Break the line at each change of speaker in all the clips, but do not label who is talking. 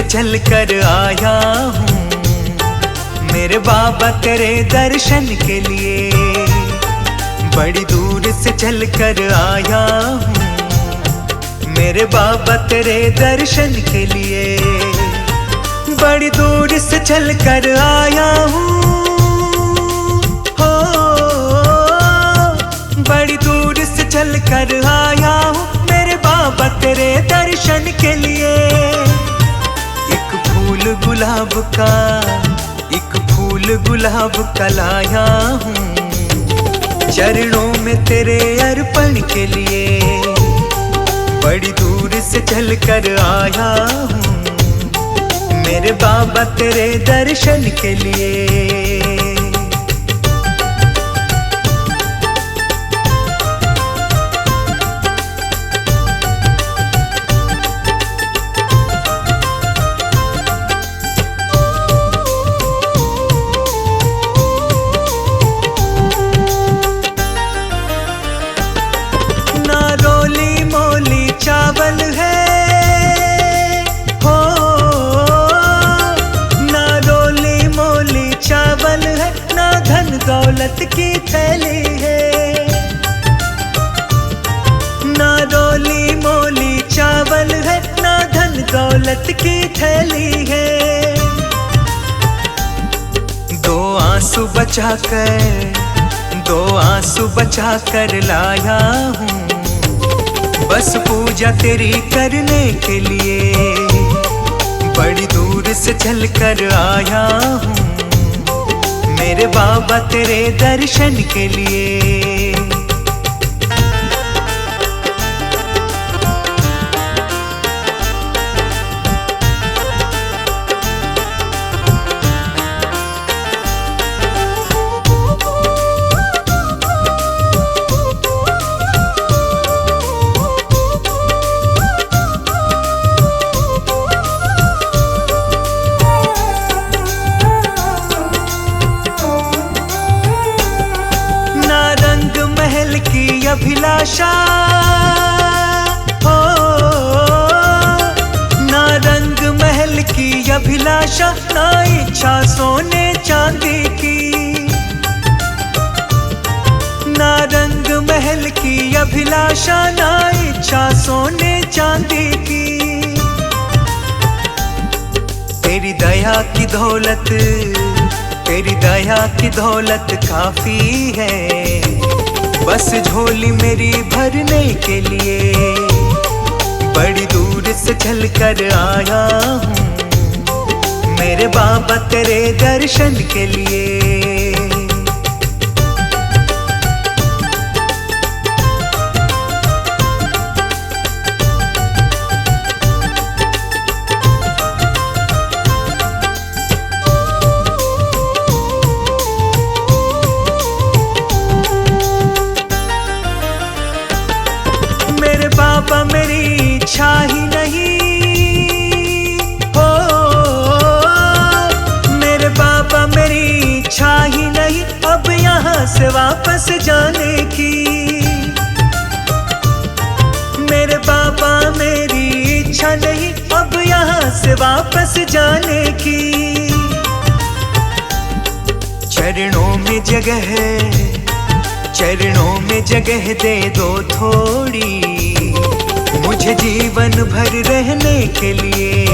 चल कर आया हूँ मेरे बाबा तेरे दर्शन के लिए। बड़ी दूर से चल कर आया हूँ मेरे बाबा तेरे दर्शन के लिए। बड़ी दूर से चल कर आया हूँ हो, बड़ी दूर से चल कर आया हूँ मेरे बाबा तेरे दर्शन के लिए। एक फूल गुलाब का, एक फूल गुलाब का लाया हूँ चरणों में तेरे अर्पण के लिए। बड़ी दूर से चल कर आया हूँ मेरे बाबा तेरे दर्शन के लिए। चावल है हो, ना रोली मोली चावल है, ना धन दौलत की थैली है। ना रोली मोली चावल है, ना धन दौलत की थैली है। दो आंसू बचाकर, दो आंसू बचाकर लाया हूँ बस पूजा तेरी करने के लिए। बड़ी दूर से चल कर आया हूँ मेरे बाबा तेरे दर्शन के लिए। अभिलाषा हो, ना रंग महल की अभिलाषा, ना इच्छा सोने चांदी की। ना रंग महल की अभिलाषा, ना इच्छा सोने चांदी की। तेरी दया की दौलत, तेरी दया की दौलत काफी है बस झोली मेरी भरने के लिए। बड़ी दूर से चल कर आया हूँ मेरे बाबा तेरे दर्शन के लिए। बाबा मेरी इच्छा ही नहीं हो, मेरे बाबा मेरी इच्छा ही नहीं अब यहाँ से वापस जाने की। मेरे बाबा मेरी इच्छा नहीं अब यहाँ से वापस जाने की। चरणों में जगह है, चरणों में जगह दे दो थोड़ी मुझे जीवन भर रहने के लिए।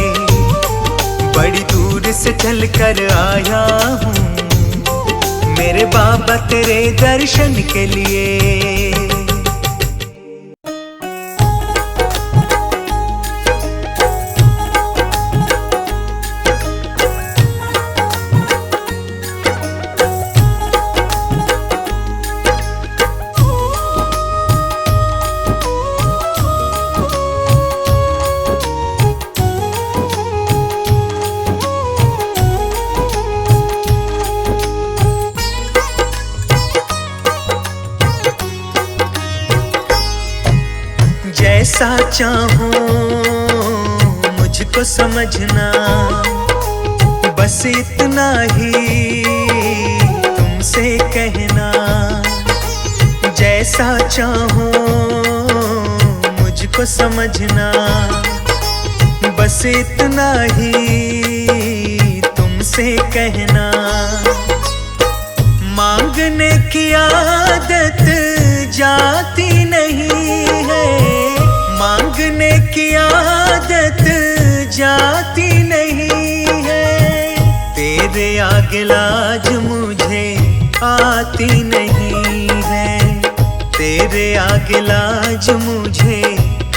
बड़ी दूर से चल कर आया हूँ मेरे बाबा तेरे दर्शन के लिए। जैसा चाहूं मुझको समझना, बस इतना ही तुमसे कहना। जैसा चाहूं मुझको समझना, बस बस इतना ही तुमसे कहना, मांगने की आदत जाती नहीं है, मांगने की आदत जाती नहीं है। तेरे आगे लाज मुझे आती नहीं है, तेरे आगे लाज मुझे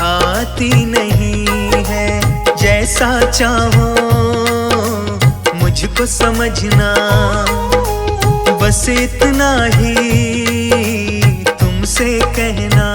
आती नहीं है। जैसा चाहो मुझको समझना, बस इतना ही तुमसे कहना।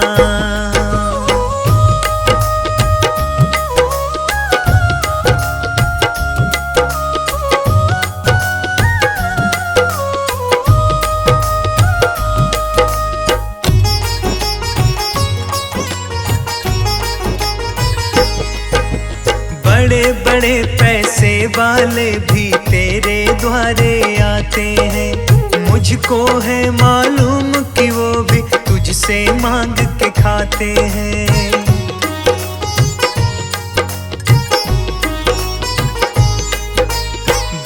बड़े बड़े पैसे वाले भी तेरे द्वारे आते हैं, मुझको है मालूम कि वो भी तुझसे मांग के खाते हैं।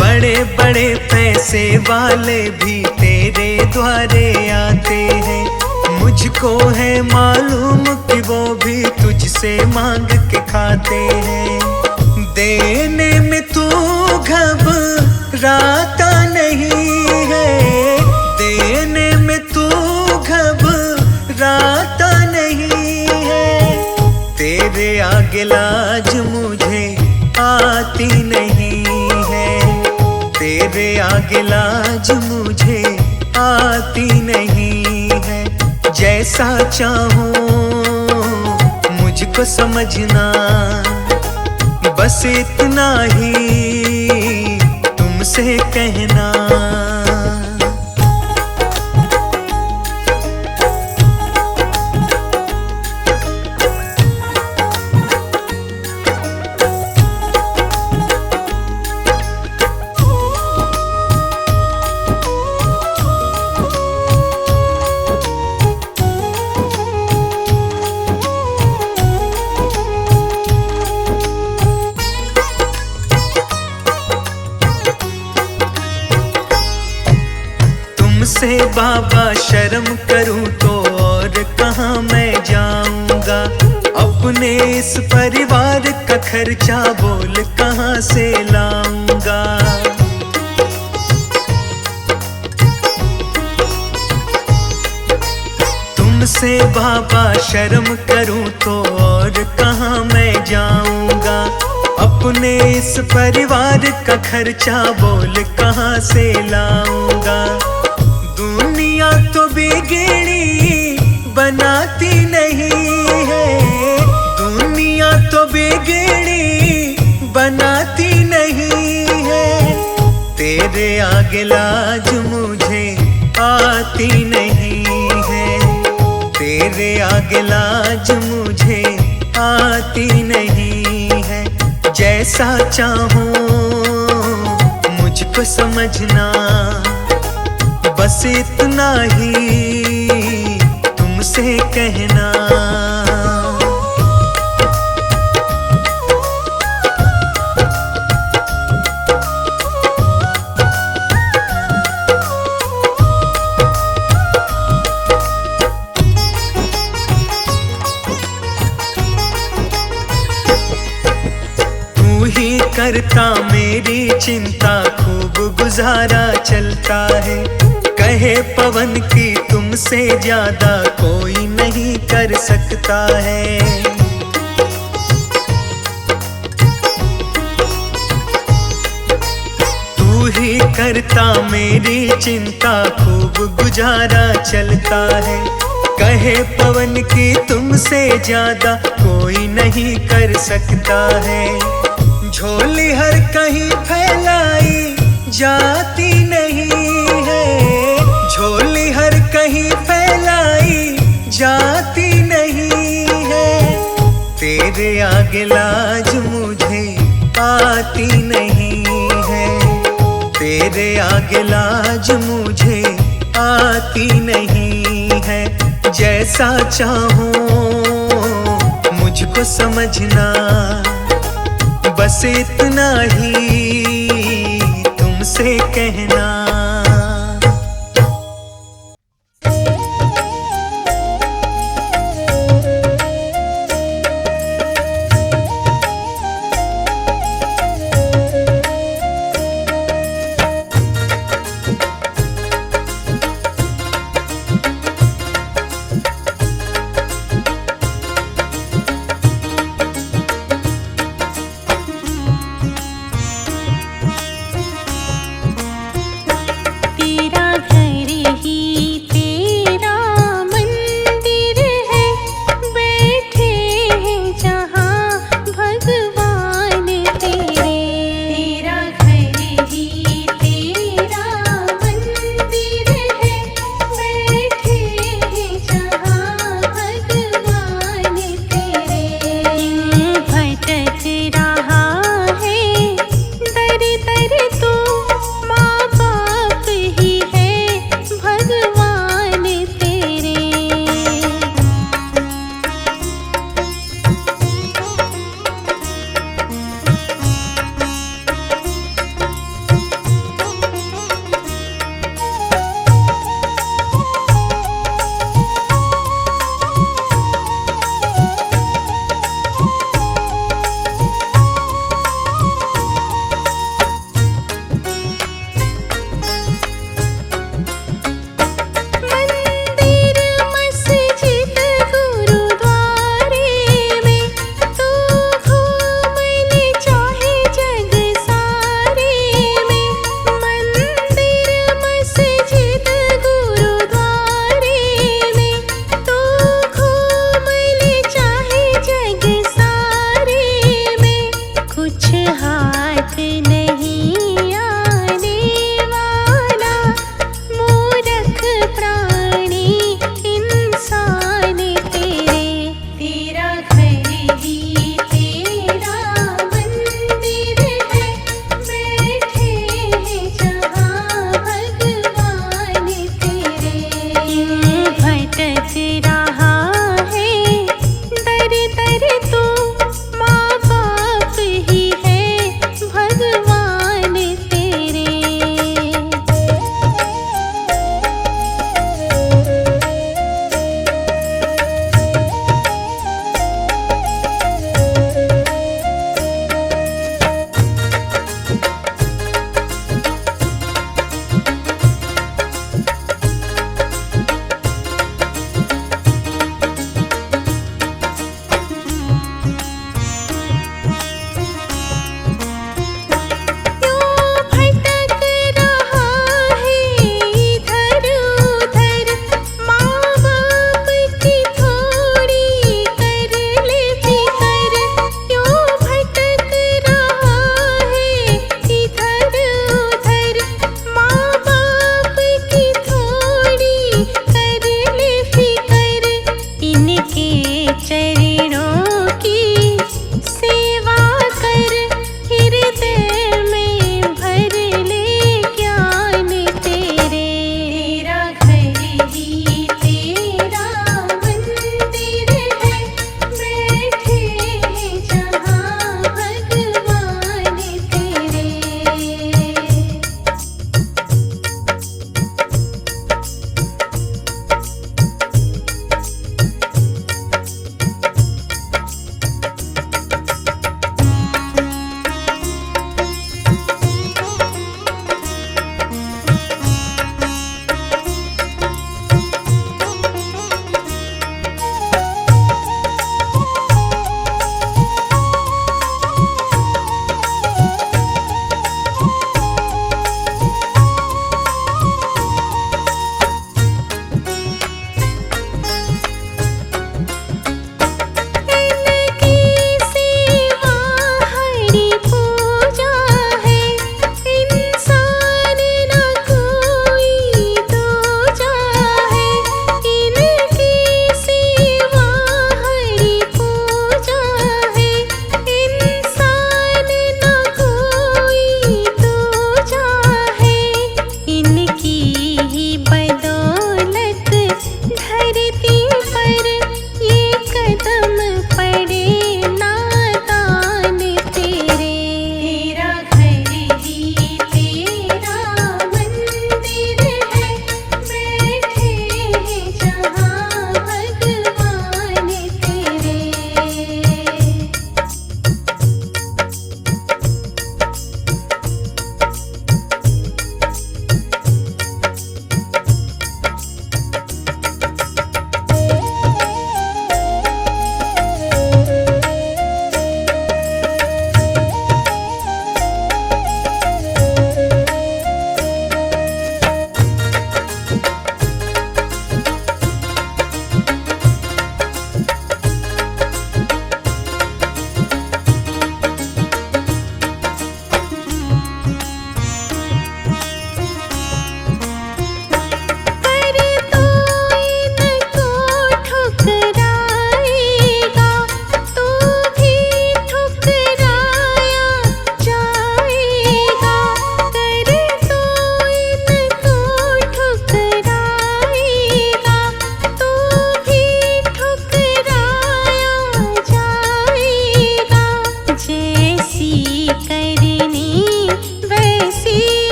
बड़े बड़े पैसे वाले भी तेरे द्वारे आते हैं, मुझको है मालूम कि वो भी तुझसे मांग के खाते हैं। देने में तू घबराता नहीं है, देने में तू घबराता नहीं है। तेरे आगे लाज मुझे आती नहीं है, तेरे आगे लाज मुझे आती नहीं है। जैसा चाहो मुझको समझना, बस इतना ही तुमसे कहना। तुमसे बाबा शर्म करूं तो और कहाँ मैं जाऊंगा, अपने इस परिवार का खर्चा बोल कहाँ से लाऊंगा। तुमसे बाबा शर्म करूं तो और कहाँ मैं जाऊंगा, अपने इस परिवार का खर्चा बोल कहाँ से लाऊंगा। दुनिया तो बिगड़ी बनाती नहीं है, दुनिया तो बिगड़ी बनाती नहीं है। तेरे आगे लाज मुझे आती नहीं है, तेरे आगे लाज मुझे आती नहीं है। जैसा चाहो मुझको समझना, बस इतना ही तुमसे कहना। तू ही करता मेरी चिंता, खूब गुजारा चलता है। कहे पवन की तुमसे ज्यादा कोई नहीं कर सकता है। तू ही करता मेरी चिंता, खूब गुजारा चलता है। कहे पवन की तुमसे ज्यादा कोई नहीं कर सकता है। झोली हर कहीं फैलाई जाती नहीं है, झोली हर कहीं फैलाई जाती नहीं है। तेरे आगे लाज मुझे आती नहीं है, तेरे आगे लाज मुझे आती नहीं है। जैसा चाहो मुझको समझना, बस इतना ही तुमसे कहना।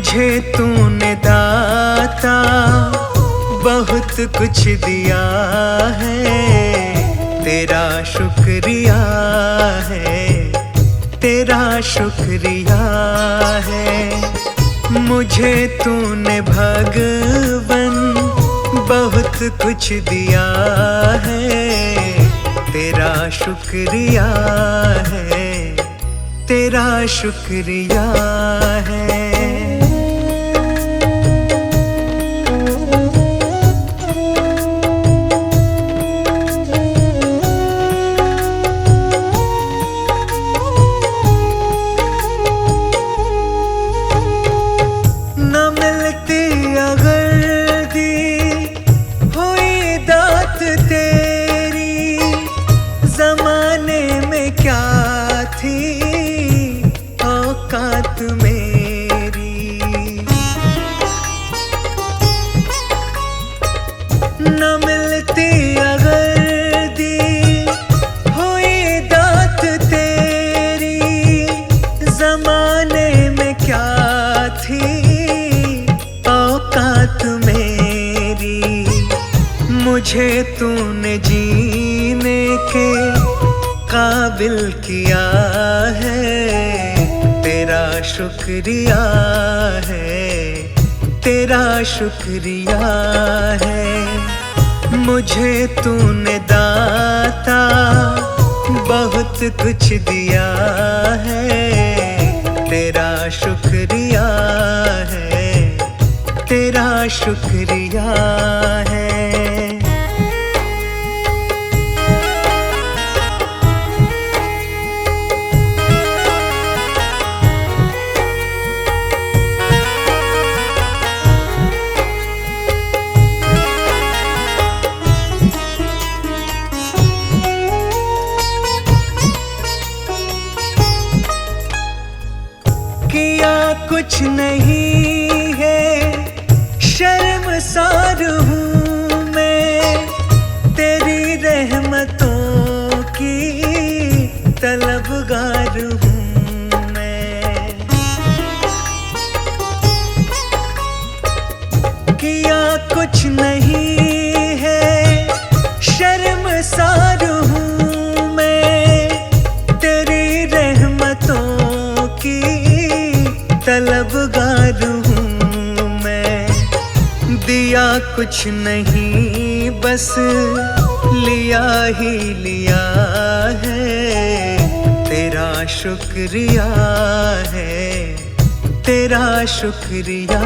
मुझे तूने दाता बहुत कुछ दिया है, तेरा शुक्रिया है, तेरा शुक्रिया है। मुझे तूने भगवन बहुत कुछ दिया है, तेरा शुक्रिया है, तेरा शुक्रिया है। मुझे तूने जीने के काबिल किया है, तेरा शुक्रिया है, तेरा शुक्रिया है। मुझे तूने दाता बहुत कुछ दिया है, तेरा शुक्रिया है, तेरा शुक्रिया है। किया कुछ नहीं है, शर्मसार हूँ मैं, तेरी रहमतों की तलबगार हूँ मैं। किया कुछ नहीं है, शर्मसार हूँ मैं, तेरी रहमतों की तलबगार हूँ मैं। दिया कुछ नहीं बस लिया ही लिया है, तेरा शुक्रिया है, तेरा शुक्रिया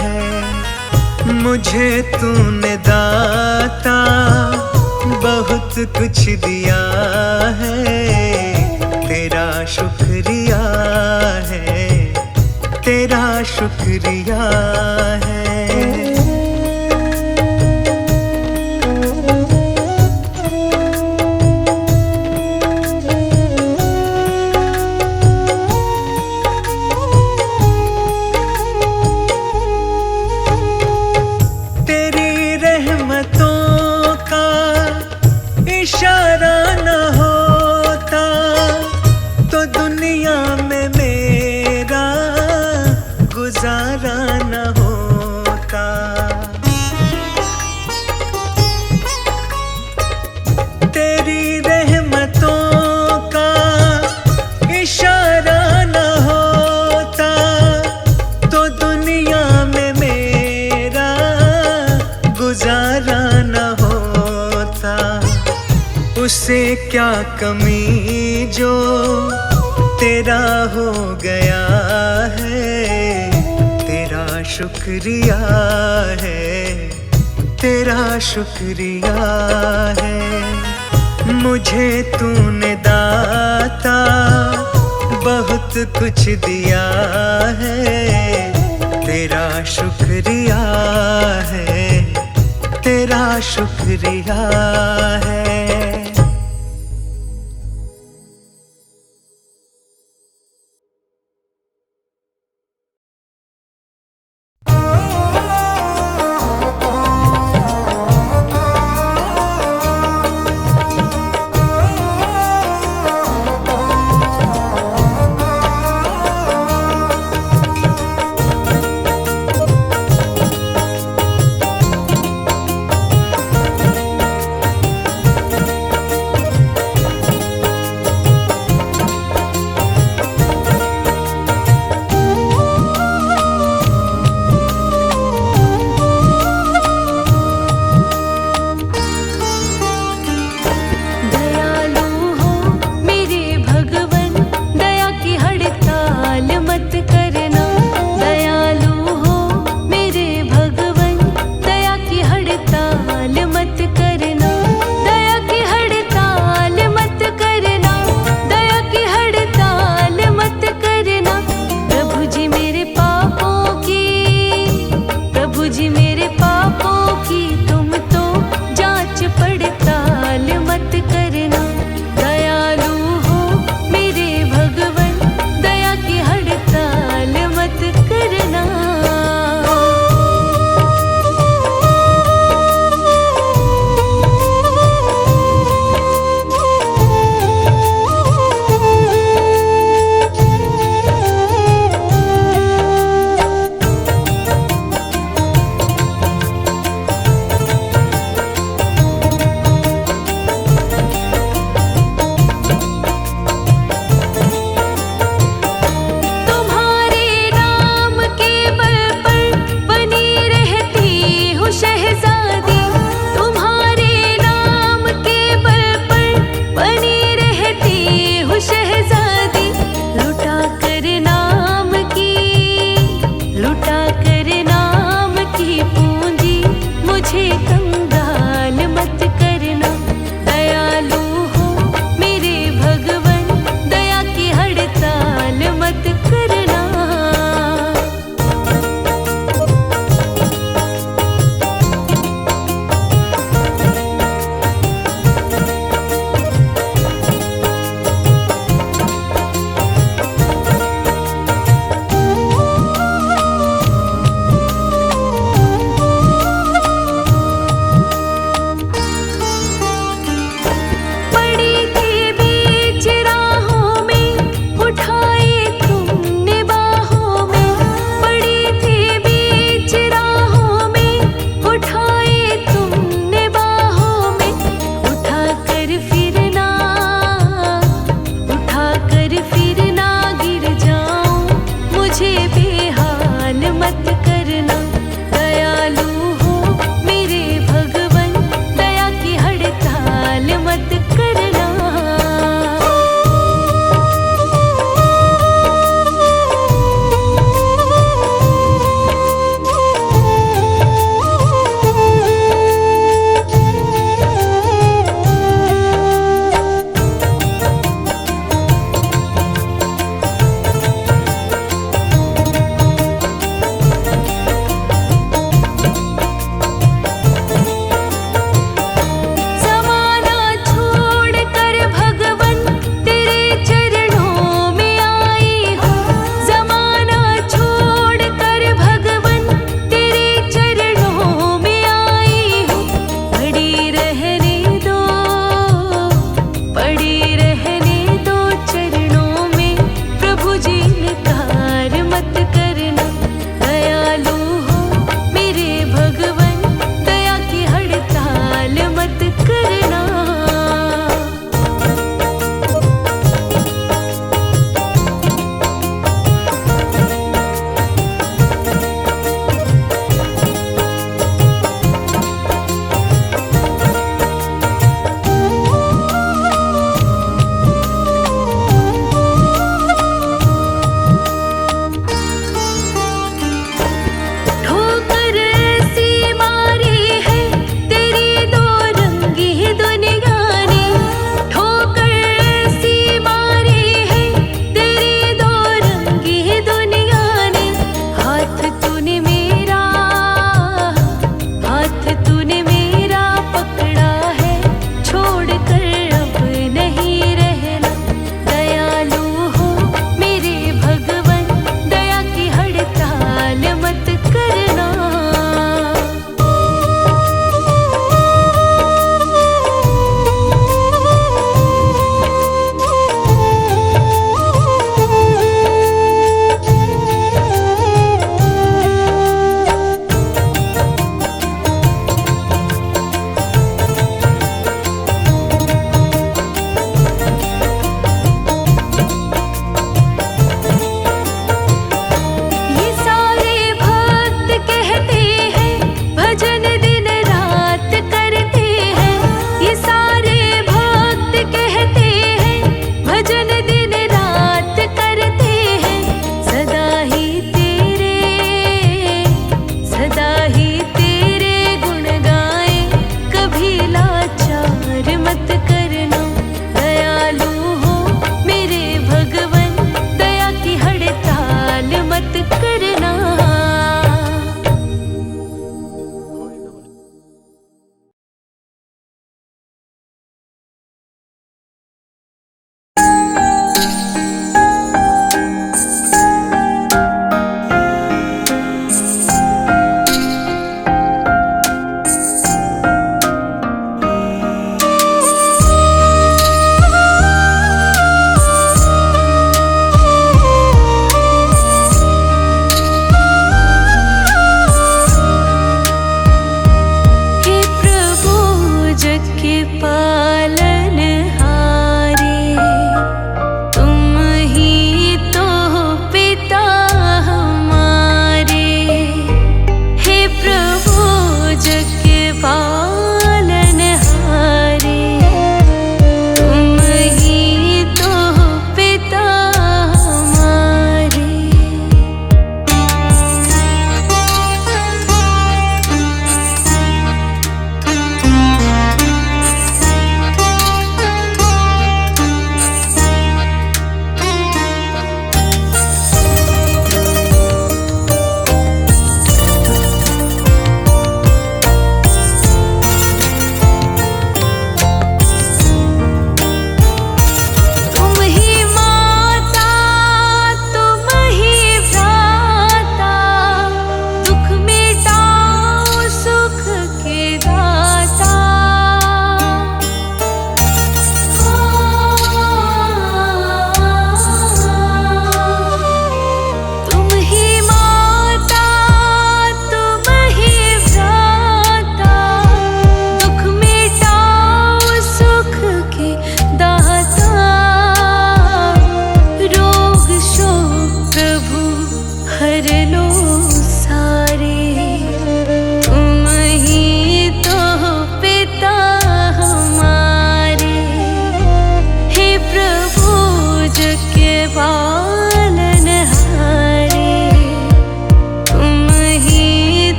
है। मुझे तूने दाता बहुत कुछ दिया है, तेरा शुक्रिया है, तेरा शुक्रिया है। तेरी रहमतों का इशारा न होता तो दुनिया में मेरा गुजारा न होता। तेरी रहमतों का इशारा न होता तो दुनिया में मेरा गुजारा न होता। उसे क्या कमी जो तेरा हो गया है, तेरा शुक्रिया है, तेरा शुक्रिया है। मुझे तूने दाता बहुत कुछ दिया है, तेरा शुक्रिया है, तेरा शुक्रिया है।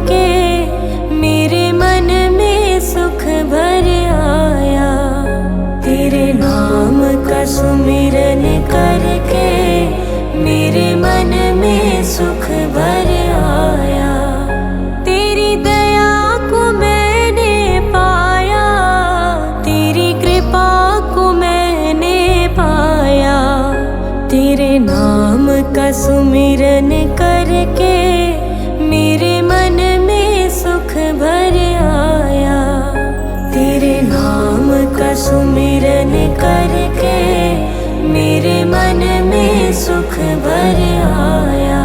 के मेरे मन में सुख भर आया। तेरे नाम का सुमिरन करके मेरे मन में सुख भर आया। तेरी दया को मैंने पाया, तेरी कृपा को मैंने पाया। तेरे नाम का सुमिरन करके मेरे मन में सुख भर आया। तेरे नाम का सुमिरन करके मेरे मन में सुख भर आया।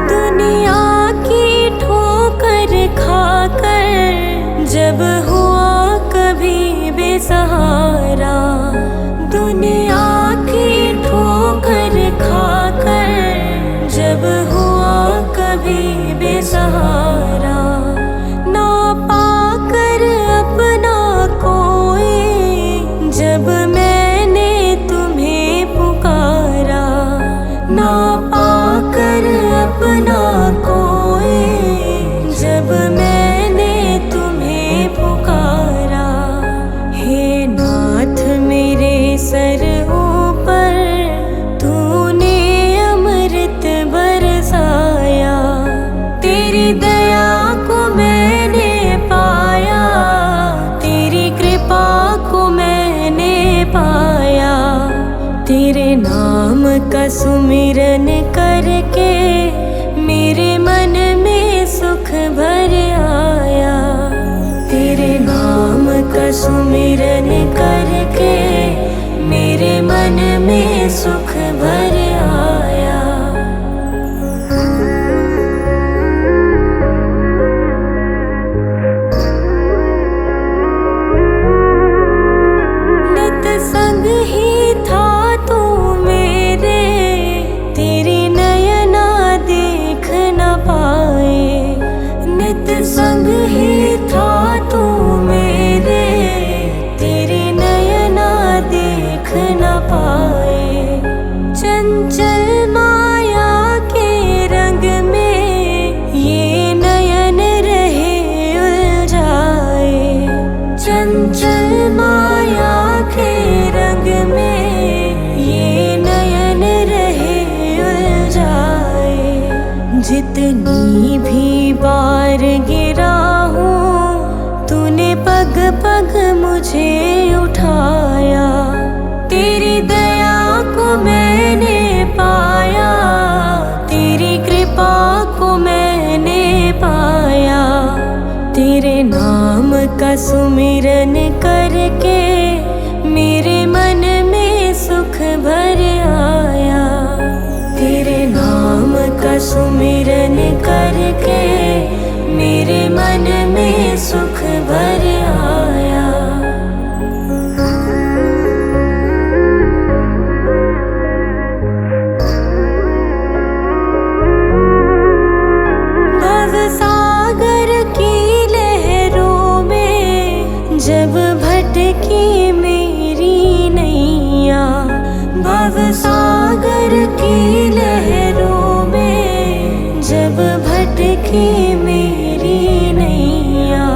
दुनिया की ठोकर खाकर जब हुआ कभी बेसहारा, दुनिया की ठोकर खाकर जब हुआ कभी बेसहारा, ना पाकर अपना कोई जब मैंने तुम्हें पुकारा, ना पाकर अपना कोई जब मैंने तुम्हें पुकारा। हे नाथ मेरे सर ऊपर तूने अमृत बरसाया। तेरी दया को मैंने पाया, तेरी कृपा को मैंने पाया। तेरे नाम का सुमिरन करके मेरे मन में सुख भर आया। तेरे नाम का सुमिरन करके मेरे मन में सुख भर आया। नित संग ही था तू मेरे, तेरी नयना देख न पाए। नित संग ही था तू मेरे, तेरी नयना देख न पाए। चंचल माया के रंग में ये नयन रहे उलझाए। चंचल माया के रंग में ये नयन रहे उलझाए। जितनी भी बार गिरा हूँ तूने पग पग मुझे उठाया। तेरी दया को मैंने पाया, तेरी कृपा को मैंने पाया। तेरे नाम का सुमिरन करके मेरे मन में सुख भर आया। तेरे नाम का सुमिरन करके मेरे मन में सुख भर आया। भव सागर की लहरों में जब भटकी मेरी नैया, भव सागर की लहरों में जब भटकी मेरी नैया।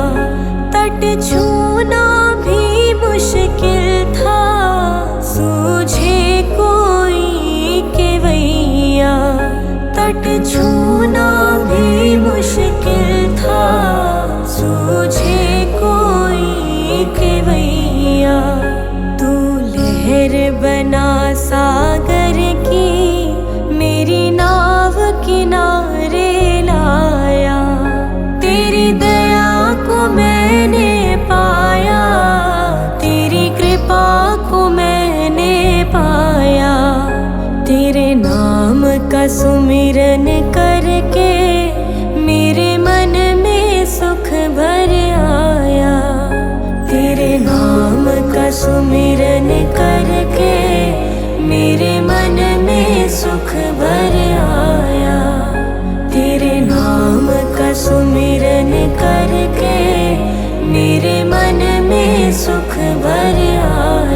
तट छूना भी मुश्किल था, सूझे कोई केवैया। तट छूना भी मुश्किल था, सूझे कोई केवैया। तू लहर बना सागर की मेरी नाव किनारे लाया। तेरी दया को मैंने पाया, तेरी कृपा को मैंने पाया। तेरे नाम का सुमिरन करके मेरे मन में सुख भर आया। तेरे नाम का सुमिरन करके मेरे मन में सुख भर आया। तेरे नाम का सुमिरन करके मेरे मन में सुख भर आया।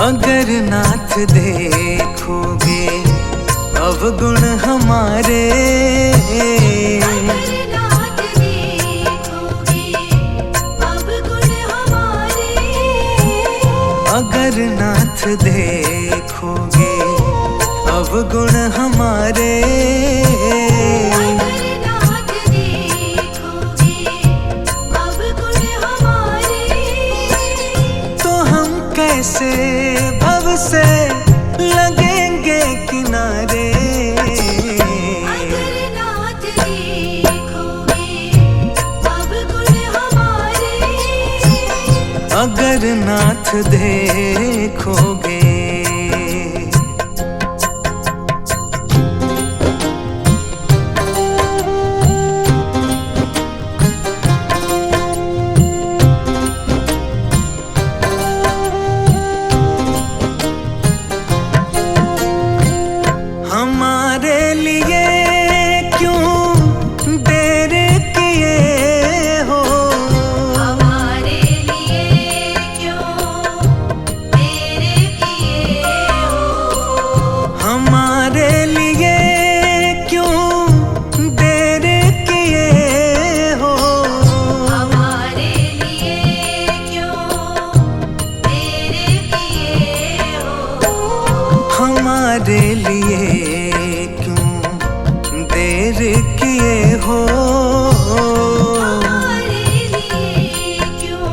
अगर नाथ देखोगे अवगुण हमारे,
नाथ देखोगे अवगुण हमारे,
अगर नाथ देखोगे अवगुण हमारे,
नाथ देखोगे अवगुण हमारे,
तो हम कैसे भव से लगेंगे किनारे।
अगर नाथ देखोगे अवगुण हमारे,
अगर नाथ देखोगे। हमारे लिए क्यों देर किए हो,
हमारे लिए क्यों देर किए हो,
हमारे लिए क्यों देर किए हो,
हमारे लिए क्यों देर किए हो,
हमारे लिए क्यों देर किए हो,
हमारे लिए क्यों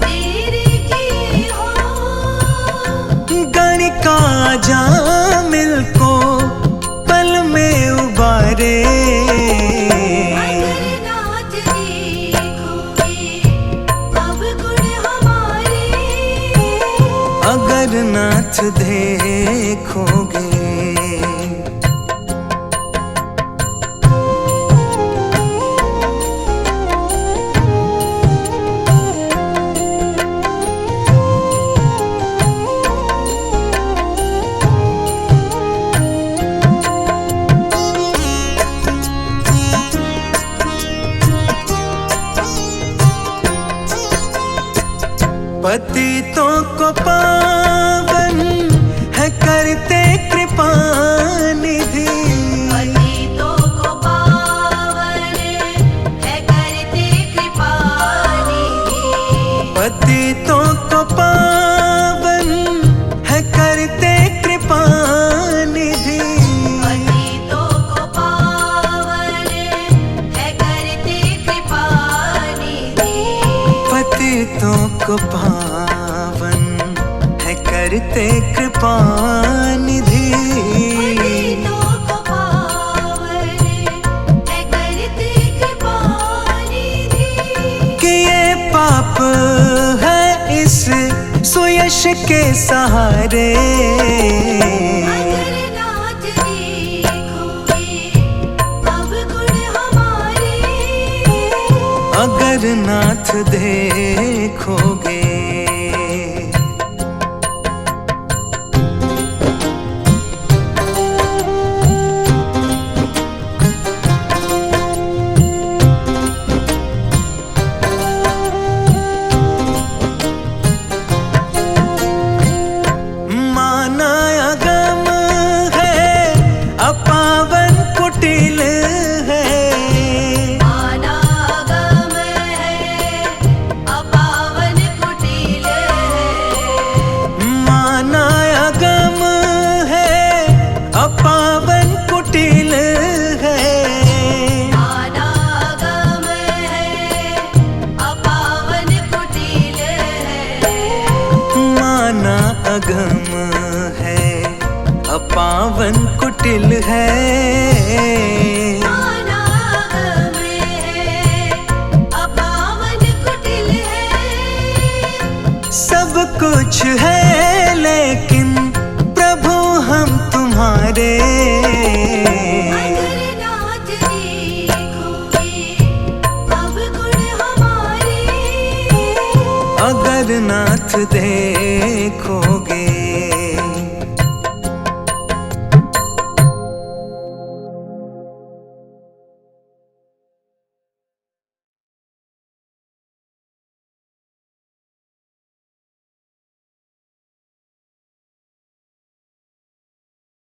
देर किए हो,
गणिका जामिल को पल में उबारे,
अगर नाथ देखोगे अवगुण हमारे,
अगर नाथ देखोगे। पतितों को पावन है करते कृपा निधि,
पतितों को पावन है करते कृपा निधि,
पतितों को पावन है करते कृपा निधि,
पतितों को पावन है करते कृपा निधि,
पतितों को पावन है करते कृपा निधि,
पतितों को पावन है करते कृपा निधि,
कि ये पाप है इस सुयश के सहारे,
अगर नाथ देखोगे अवगुण हमारे,
अगर नाथ देखोगे। माना अगम है अपावन कुटिल है,
अनागम है अपावन कुटिल है,
माना अगम है अपावन कुटिल है,
अनागम है अपावन कुटिल है,
माना अगम है अपावन कुटिल है,
अनागम है अपावन कुटिल है,
सब कुछ है लेकिन प्रभु हम तुम्हारे,
अगर नाथ देखोगे अवगुण हमारे,
अगर नाथ देखोगे।